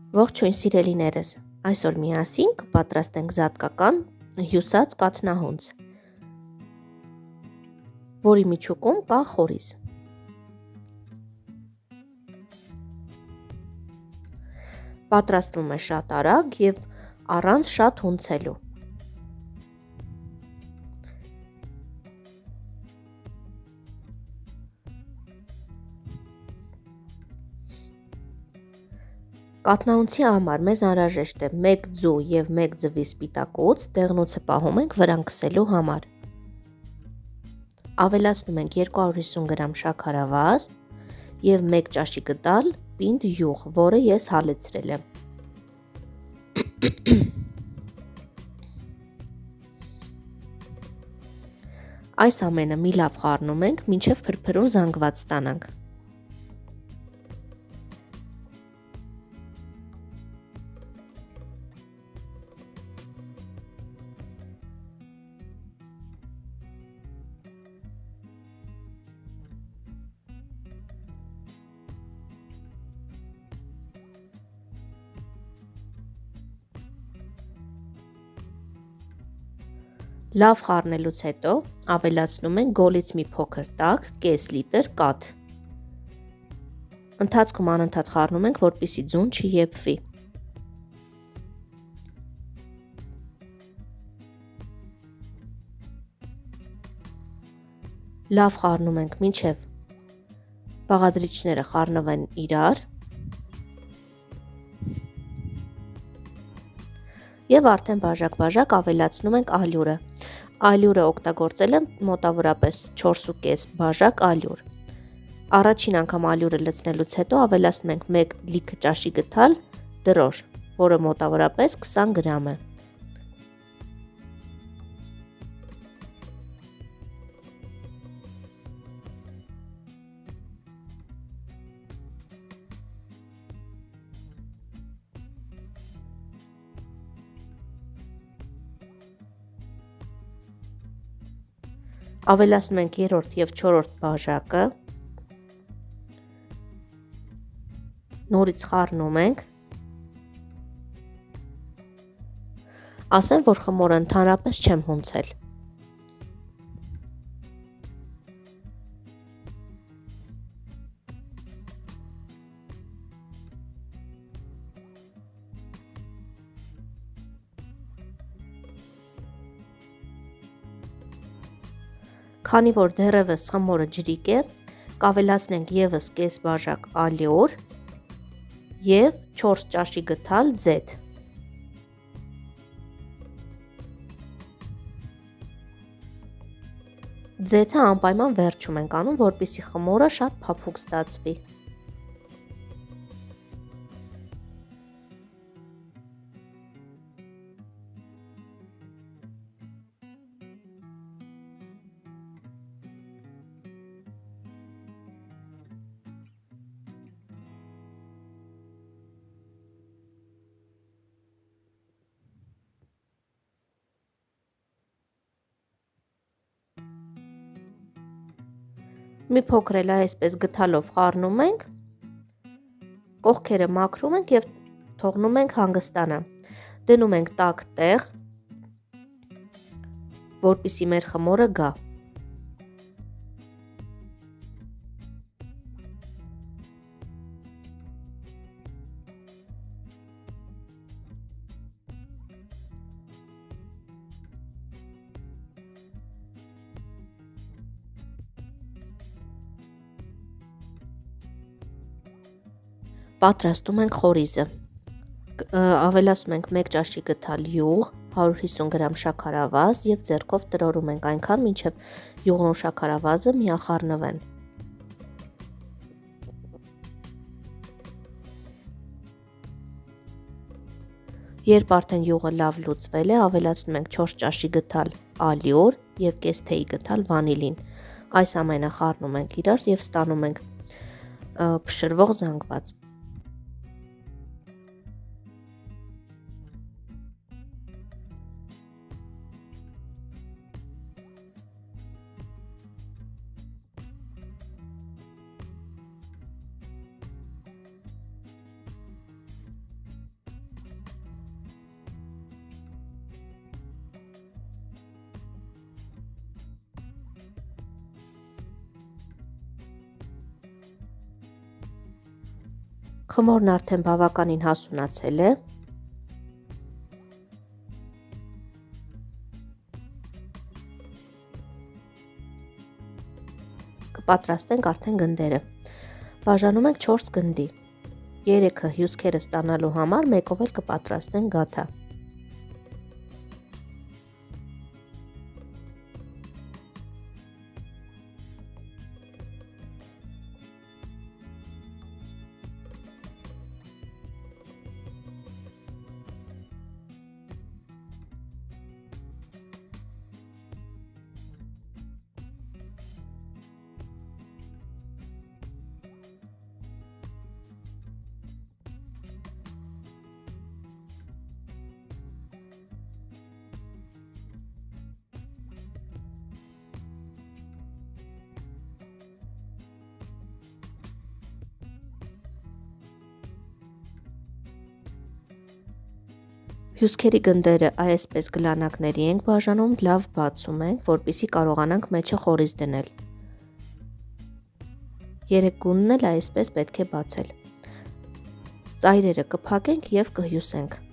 Ողջույն սիրելիներս, այսօր միասին կպատրաստենք զատկական հյուսած կաթնահունց, որի միջուկում կա խորիզ։ Պատրաստվում է շատ արագ և առանց շատ հունցելու։ Կաթնահունցի համար մեզ անհրաժեշտ է 1 ձու և 1 ձվի սպիտակուց, դեղնուցը պահում ենք վրան քսելու համար։ Ավելացնում ենք 250 գրամ շաքարավազ և 1 ճաշի գդալ պինդ յուղ, որը ես հալեցրել եմ։ Այս ամենը մի լավ խառնում ենք, մինչև փրփրուն զանգված ստանանք։ Լավ խառնելուց հետո ավելացնում ենք գոլից մի փոքր տաք, կես լիտր կաթ։ Ընթացքում անընդհատ խառնում ենք, որպեսզի ձուն չեփվի։ Լավ խառնում ենք, մինչև բաղադրիչները խառնվեն իրար և արդեն բաժակ-բաժակ ավելացնում ենք ալյուրը։ Ալյուրը օգտագործել եմ մոտավորապես 4,5 բաժակ ալյուր։ Առաջին անգամ ալյուրը լցնելուց հետո ավելացնում ենք 1 լիքը ճաշի գդալ դրոշ, որը մոտավորապես 20 գրամ է։ Ավելացնում ենք 3-րդ և 4-րդ բաժակը, նորից խառնում ենք, ասեմ, որ խմորը ընդհանրապես չեմ հունցել։ Քանի որ դեռևս խմորը ջրիկ է, կավելացնենք ևս կես բաժակ ալյուր և 4 ճաշի գդալ ձեթ։ Ձեթը անպայման վերջում ենք անում, որպեսզի խմորը շատ փափուկ ստացվի։ Մի փոքր էլ այսպես գդալով խառնում ենք, կողքերը մաքրում ենք և թողնում ենք հանգստանա։ Դնում ենք տաք տեղ, որպեսզի մեր խմորը գա։ Պատրաստում ենք խորիզը։ Ավելացնում ենք 1 ճաշի գդալ յուղ, 150 գրամ շաքարավազ և ձեռքով տրորում ենք այնքան, մինչև յուղն ու շաքարավազը միախառնվեն։ Երբ արդեն յուղը լավ լուծվել է, ավելացնում ենք 4 ճաշի գդալ ալյուր և կես թեյի գդալ վանիլին։ Այս ամենը խառնում ենք իրար և ստանում ենք փշրվող զանգված։ Խմորն արդեն բավականին հասունացել է։ Կպատրաստենք արդեն գնդերը։ Բաժանում ենք 4 գնդի։ 3-ը հյուսքերը ստանալու համար մեկով էլ կպատրաստենք գաթա։ Հյուսքերի գնդերը այսպես գլանակների ենք բաժանում, լավ բացում ենք, որպեսզի կարողանանք մեջը խորից դնել։ 3 գունդն էլ այսպես պետք է բացել։ Ծայրերը կփակենք և կհյուսենք։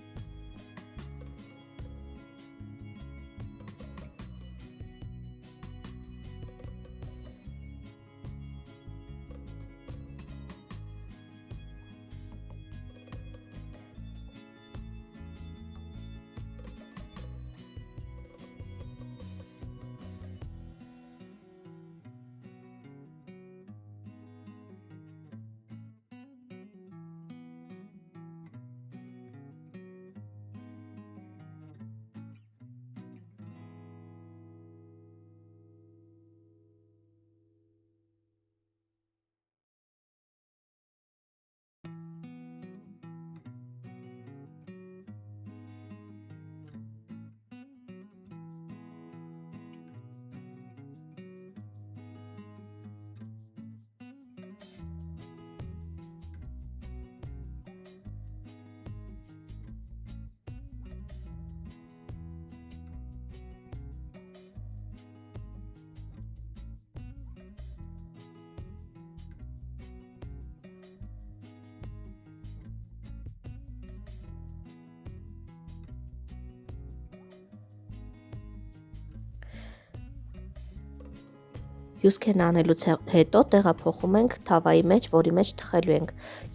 Հյուսքերն անելուց հետո տեղափոխում ենք թավայի մեջ, որի մեջ թխելու ենք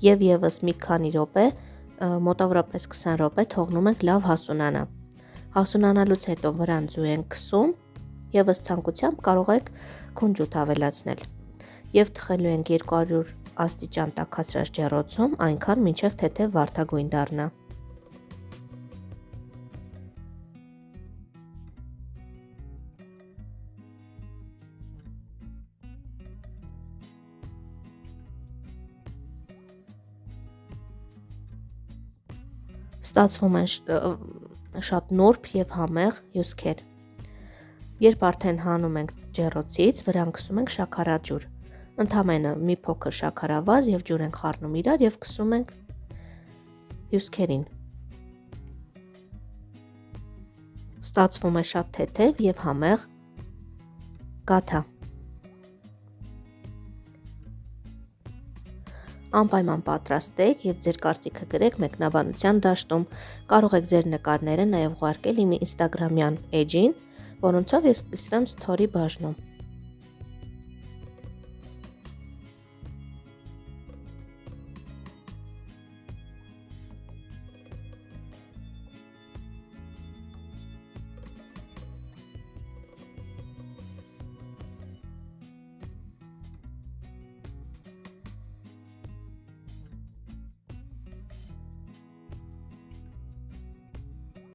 և ևս մի քանի րոպե, մոտավորապես 20 րոպե թողնում ենք լավ հասունանա։ Հասունանալուց հետո վրան ձու ենք քսում, ևս ցանկությամբ կարող եք քունջուտ ավելացնել և թխելու ենք 200 աստիճան տաքացրած ջեռոցում, այնքան մինչև թեթև վարդագույն դառնա։ Ստացվում են շատ նուրբ և համեղ հյուսքեր։ Երբ արդեն հանում ենք ջեռոցից, վրան քսում ենք շաքարաջուր։ Ընդամենը մի փոքր շաքարավազ և ջուր ենք խառնում իրար և քսում ենք հյուսքերին։ Ստացվում է շատ թեթև և համեղ գաթա։ Անպայման պատրաստեք և ձեր կարծիքը գրեք մեկնաբանության դաշտում։ Կարող եք ձեր նկարները նաև ուղարկել իմ ինստագրամյան էջին, որոնցով ես կիսվեմ սթորի բաժնում։